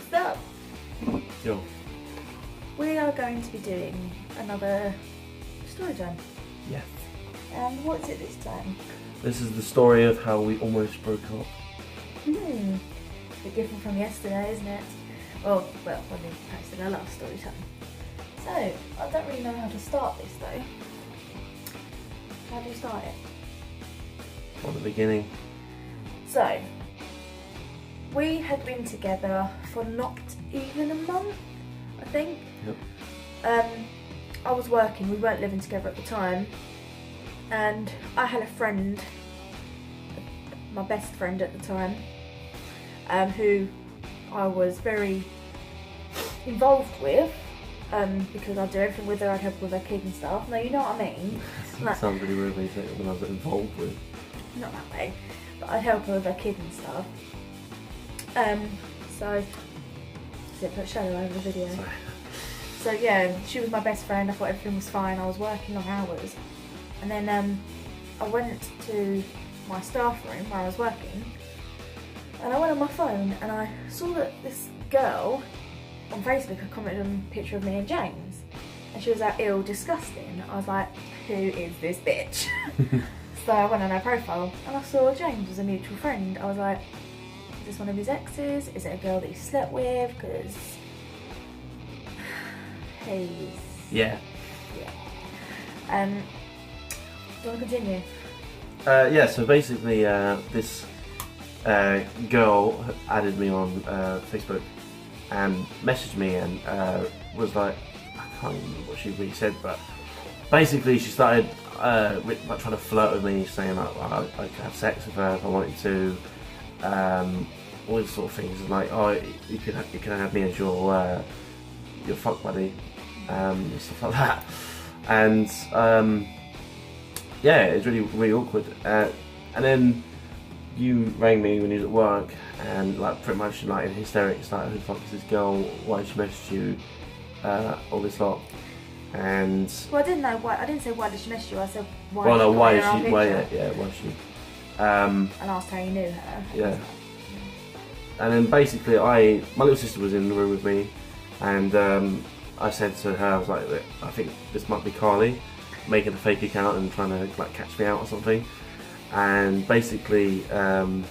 What's up? Yo. We are going to be doing another story time. Yes. And what's it this time? This is the story of how we almost broke up. A bit different from yesterday, isn't it? Well, when we posted our last story time. So, I don't really know how to start this though. How do you start it? From the beginning. So, we had been together for not even a month, I think. Yep. I was working, we weren't living together at the time, and I had a friend, my best friend at the time, who I was very involved with, because I'd do everything with her, I'd help her with her kid and stuff. Now, you know what I mean? That sounds really weird when you say it when I was involved with. Not that way, but I'd help her with her kid and stuff. So, does it put a shadow over the video? Sorry. So yeah, she was my best friend, I thought everything was fine, I was working long hours. And then I went to my staff room where I was working, and I went on my phone and I saw that this girl on Facebook had commented on a picture of me and James. And she was like, ew, disgusting. I was like, who is this bitch? So I went on her profile and I saw James was a mutual friend. I was like, is this one of his exes? Is it a girl that he slept with? Because he's... Yeah. Yeah. Do you want to continue? Yeah, so basically this girl added me on Facebook and messaged me and was like, I can't remember what she really said, but basically she started like trying to flirt with me, saying like I could have sex with her if I wanted to, all these sort of things, and like, oh, you can have me as your fuck buddy, and stuff like that, and yeah, it's really awkward, and then you rang me when you was at work and like pretty much like in hysterics, like, who the fuck is this girl, why did she message you, all this lot. And well, I didn't know why. I didn't say why did she message you. I said why. Well, no, why is she? she? Why? Yeah, why is she? And asked how you knew her. Yeah. And then basically, my little sister was in the room with me, and I said to her, I was like, I think this might be Carly making a fake account and trying to like catch me out or something. And basically, it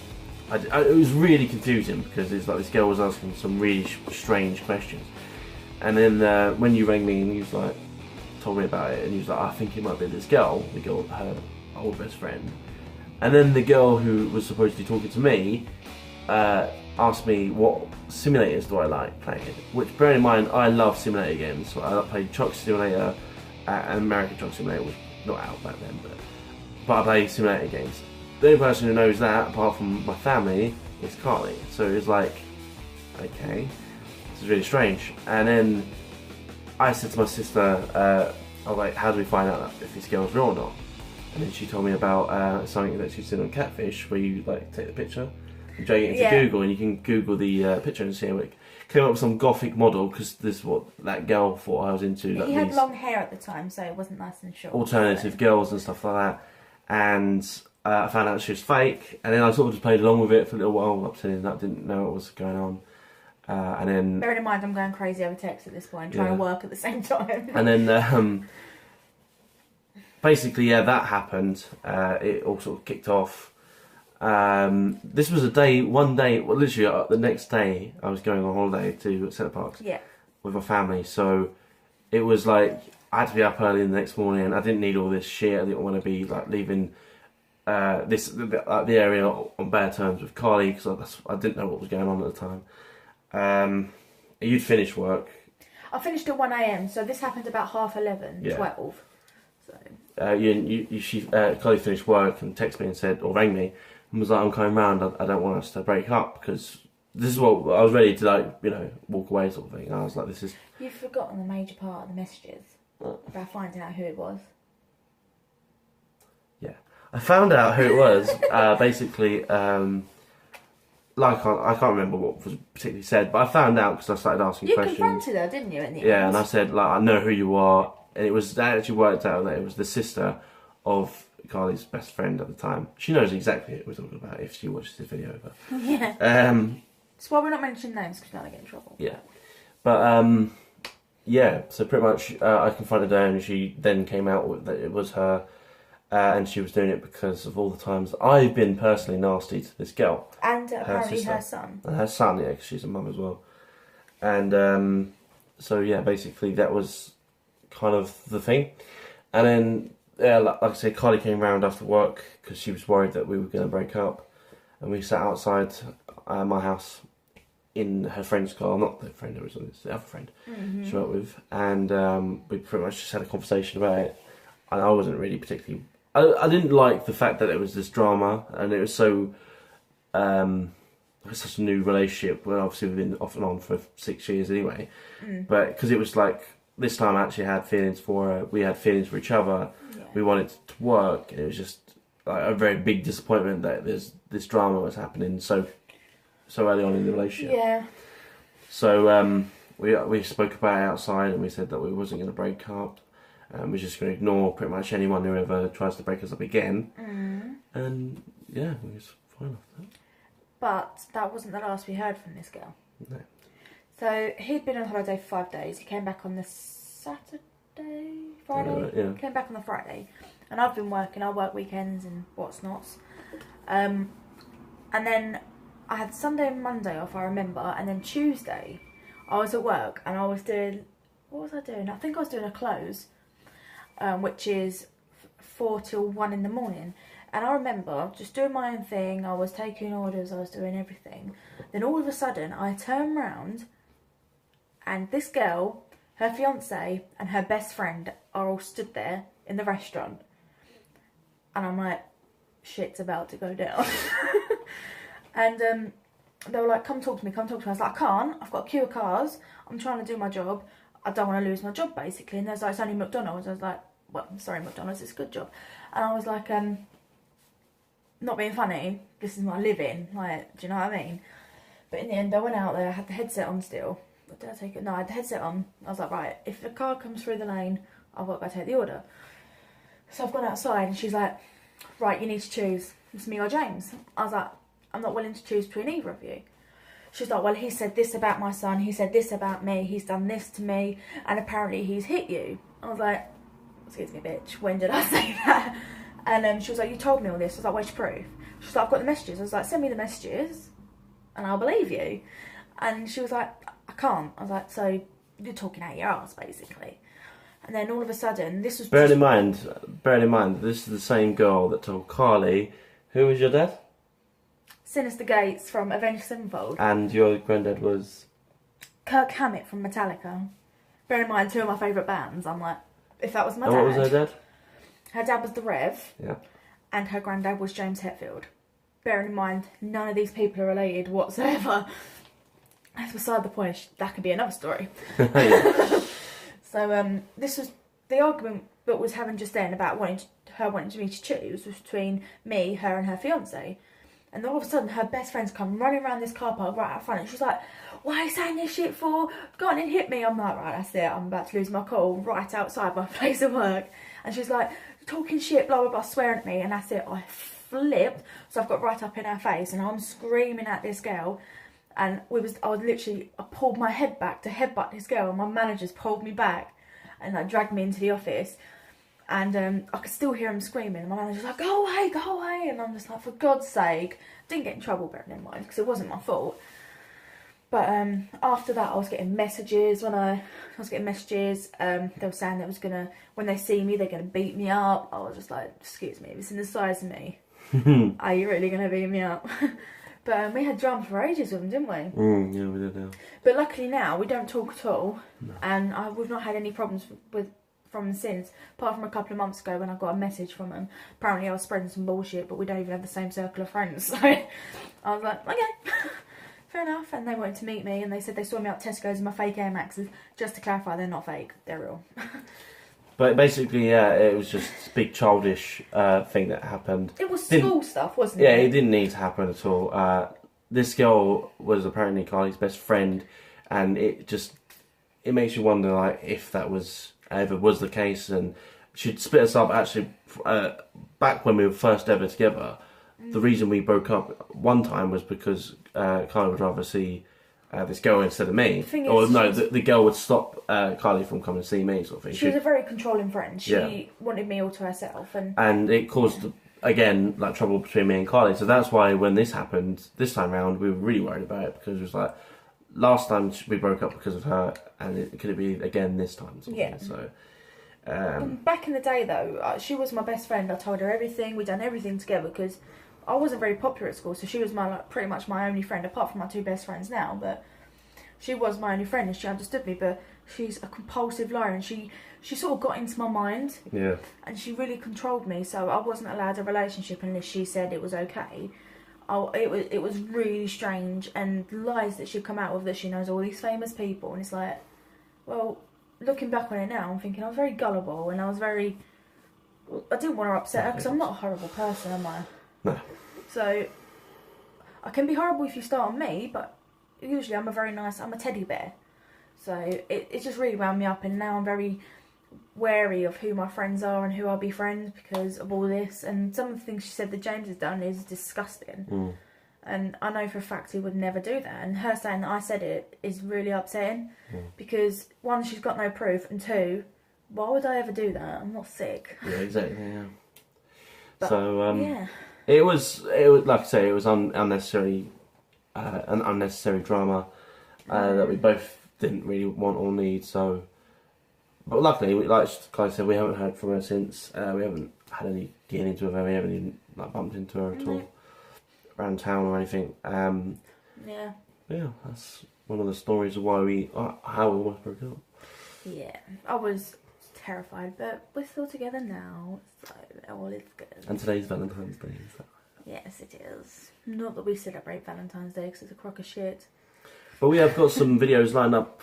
was really confusing because it's like this girl was asking some really strange questions. And then when you rang me and you was like, told me about it, and he was like, I think it might be this girl, her old best friend. And then the girl who was supposed to be talking to me asked me what simulators do I like playing, which, bearing in mind, I love simulator games. So I played Truck Simulator and American Truck Simulator, was not out back then, but I play simulator games. The only person who knows that, apart from my family, is Carly. So it was like, okay, this is really strange. And then I said to my sister, I was like, how do we find out if this girl's real or not? And then she told me about something that she's seen on Catfish, where you like take the picture and drag it into Google, and you can Google the picture and see how it came up with some gothic model, because this is what that girl thought I was into. Like, he had long hair at the time, so it wasn't nice and short. Alternative girls and stuff like that. And I found out she was fake, and then I sort of just played along with it for a little while, up to that, didn't know what was going on. And then, bearing in mind, I'm going crazy over text at this point, trying to work at the same time. And then basically, yeah, that happened. It all sort of kicked off. This was one day, well, literally the next day, I was going on holiday to Centre Parks with my family. So it was like I had to be up early the next morning. I didn't need all this shit. I didn't want to be like leaving the area on bad terms with Carly, because I didn't know what was going on at the time. You'd finished work. I finished at 1 AM, so this happened about 11:30, 12. So. Carly finished work and texted me and said, or rang me, and was like, I'm coming round, I don't want us to break up, because this is what I was ready to, like, you know, walk away sort of thing. And I was like, this is... You've forgotten the major part of the messages about finding out who it was. Yeah. I found out who it was, basically, like, I can't remember what was particularly said, but I found out because I started asking questions. You confronted her, didn't you, in the end? Yeah, and I said, like, I know who you are, and that actually worked out that it was the sister of Carly's best friend at the time. She knows exactly what we're talking about if she watches this video. But, yeah. That's why we're not mentioning names, because you don't want to get in trouble. Yeah. But, yeah, so pretty much I confronted her and she then came out with that it was her. And she was doing it because of all the times I've been personally nasty to this girl. And apparently her son. And her son, yeah, because she's a mum as well. And so, yeah, basically that was kind of the thing. And then, yeah, like I said, Kylie came round after work because she was worried that we were going to break up. And we sat outside my house in her friend's car, not the friend, it was the other friend she worked with. And we pretty much just had a conversation about it. And I wasn't really particularly... I didn't like the fact that it was this drama and it was so... such a new relationship when obviously we've been off and on for 6 years anyway. But because it was like... This time I actually had feelings for her. We had feelings for each other. Yeah. We wanted to work. And it was just like a very big disappointment that this drama was happening so early on in the relationship. Yeah. So we spoke about it outside and we said that we wasn't going to break up. We're just going to ignore pretty much anyone who ever tries to break us up again. And yeah, we was fine after that. But that wasn't the last we heard from this girl. No. So he'd been on holiday for 5 days. He came back on the Friday? Yeah. Came back on the Friday. And I've been working. I work weekends and what's nots. And then I had Sunday and Monday off, I remember. And then Tuesday, I was at work and I was doing... What was I doing? I think I was doing a close. Which is 4 till 1 in the morning. And I remember just doing my own thing. I was taking orders. I was doing everything. Then all of a sudden, I turned round and this girl, her fiance and her best friend are all stood there in the restaurant. And I'm like, shit's about to go down. And they were like, come talk to me, come talk to me. I was like, I can't. I've got a queue of cars. I'm trying to do my job. I don't want to lose my job, basically. And there's like, it's only McDonald's. I was like, well, I'm sorry, McDonald's, it's a good job. And I was like, not being funny, this is my living, like, do you know what I mean? But in the end, I went out there, I had the headset on still. Did I take it? No, I had the headset on. I was like, right, if the car comes through the lane, I've got to go take the order. So I've gone outside and she's like, right, you need to choose. It's me or James. I was like, I'm not willing to choose between either of you. She's like, well, he said this about my son, he said this about me, he's done this to me, and apparently he's hit you. I was like, excuse me, bitch, when did I say that? And she was like, you told me all this. I was like, where's your proof? She was like, I've got the messages. I was like, send me the messages, and I'll believe you. And she was like, I can't. I was like, so you're talking out your arse, basically. And then all of a sudden, this was... Bearing in mind, this is the same girl that told Carly, who was your dad? Sinister Gates from Avenged Sevenfold. And your granddad was? Kirk Hammett from Metallica. Bear in mind, 2 of my favourite bands. I'm like, if that was my dad... And what was her dad? Her dad was the Rev. Yeah. And her granddad was James Hetfield. Bearing in mind, none of these people are related whatsoever. That's beside the point. That could be another story. So, this was the argument that was having just then about wanting me to choose was between me, her and her fiance. And all of a sudden, her best friends come running around this car park right out front. And she's like, what are you saying this shit for? Go on and hit me. I'm like, right, that's it. I'm about to lose my cool right outside my place of work. And she's like, talking shit, blah, blah, blah, swearing at me. And that's it. I flipped. So I've got right up in her face. And I'm screaming at this girl. And I pulled my head back to headbutt this girl. And my managers pulled me back and like dragged me into the office. And I could still hear him screaming. And my manager's like, go away, go away. And I'm just like, for God's sake. Didn't get in trouble, bearing in mind, because it wasn't my fault. But after that, I was getting messages. They were saying they was going to, when they see me, they're going to beat me up. I was just like, excuse me, if it's in the size of me, are you really going to beat me up? But we had dramas for ages with them, didn't we? Yeah, we did now. But luckily now, we don't talk at all. No. And we've not had any problems from them since, apart from a couple of months ago when I got a message from them. Apparently I was spreading some bullshit, but we don't even have the same circle of friends. So I was like, okay, fair enough. And they wanted to meet me, and they said they saw me at Tesco's in my fake Air Maxes. Just to clarify, they're not fake, they're real. But basically, yeah, it was just a big childish thing that happened. It was school stuff, wasn't it? Yeah, it didn't need to happen at all. This girl was apparently Carly's best friend, and it makes you wonder, like, if that was ever was the case. And she'd split us up actually back when we were first ever together. the reason we broke up one time was because Kylie would rather see this girl instead of me. The girl would stop Kylie from coming to see me, sort of thing. She was a very controlling friend. She wanted me all to herself, and it caused again like trouble between me and Kylie. So that's why when this happened this time round, we were really worried about it, because it was like last time we broke up because of her, and could it be again this time? Yeah. So. Back in the day though, she was my best friend. I told her everything. We'd done everything together because I wasn't very popular at school, so she was pretty much my only friend, apart from my two best friends now. But she was my only friend, and she understood me. But she's a compulsive liar, and she sort of got into my mind. Yeah. And she really controlled me, so I wasn't allowed a relationship unless she said it was okay. It was really strange, and lies that she'd come out with, that she knows all these famous people, and it's like, well, looking back on it now, I'm thinking I was very gullible, and I didn't want to upset her, because I'm not a horrible person, am I? No. So, I can be horrible if you start on me, but usually I'm a teddy bear. So, it just really wound me up, and now I'm very wary of who my friends are and who I'll be friends because of all this. And some of the things she said that James has done is disgusting. And I know for a fact he would never do that. And her saying that I said it is really upsetting. Because, one, she's got no proof. And two, why would I ever do that? I'm not sick. Yeah, exactly, yeah. But, so, yeah. It was like I say, it was unnecessary drama that we both didn't really want or need. So, but luckily, like Kai said, we haven't heard from her since. We haven't had any dealings with her. We haven't even bumped into her at all around town or anything. Yeah, that's one of the stories of how we almost broke up. Yeah, I was terrified, but we're still together now, so all is good. And today's Valentine's Day, is that? Yes, it is. Not that we celebrate Valentine's Day because it's a crock of shit. But we have got some videos lined up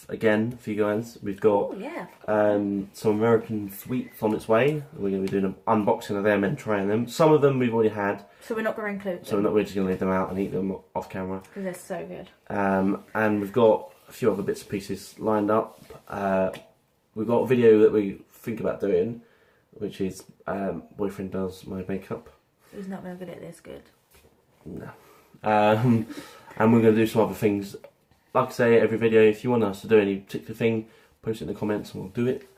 again for you guys. We've got some American sweets on its way. We're going to be doing an unboxing of them and trying them. Some of them we've already had. So we're not going to include them. So we're just going to leave them out and eat them off camera. Because they're so good. And we've got a few other bits and pieces lined up. We've got a video that we think about doing, which is boyfriend does my makeup. He's not going to get it this good. No. And we're going to do some other things. Like I say, every video, if you want us to do any particular thing, post it in the comments and we'll do it.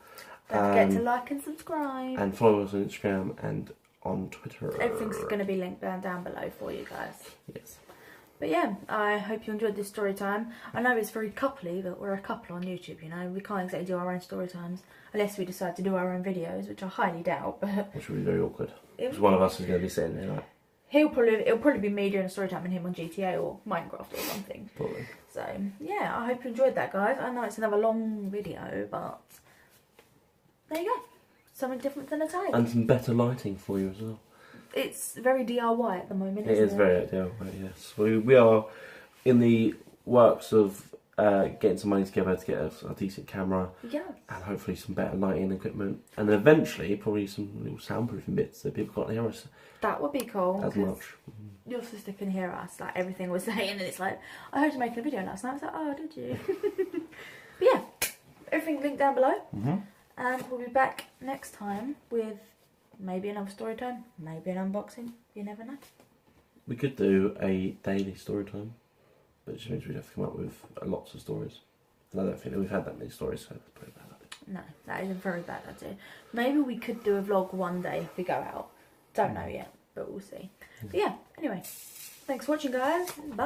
Don't forget to like and subscribe. And follow us on Instagram and on Twitter. Everything's going to be linked down below for you guys. Yes. But yeah, I hope you enjoyed this story time. I know it's very coupley, but we're a couple on YouTube, you know. We can't exactly do our own story times unless we decide to do our own videos, which I highly doubt. But which will be very awkward. Because one of us is going to be sitting there like... It'll probably be me doing a story time and him on GTA or Minecraft or something. Probably. So, yeah, I hope you enjoyed that, guys. I know it's another long video, but there you go. Something different than a tape. And some better lighting for you as well. It's very DIY at the moment, isn't it? It is very DIY, yes. We are in the works of getting some money together to get a decent camera. Yeah. And hopefully some better lighting equipment. And eventually, probably some little soundproofing bits that people can't hear us. That would be cool. As much. Your sister can hear us, like everything we're saying, and it's like, I heard you making a video last night. It's like, oh, did you? But yeah, everything linked down below. And we'll be back next time with maybe another story time, maybe an unboxing. You never know. We could do a daily story time, but it just means we'd have to come up with lots of stories. And I don't think that we've had that many stories, so that's pretty bad idea. No, that is a very bad idea. Maybe we could do a vlog one day if we go out. Don't know yet, but we'll see. But yeah, anyway, thanks for watching, guys. Bye.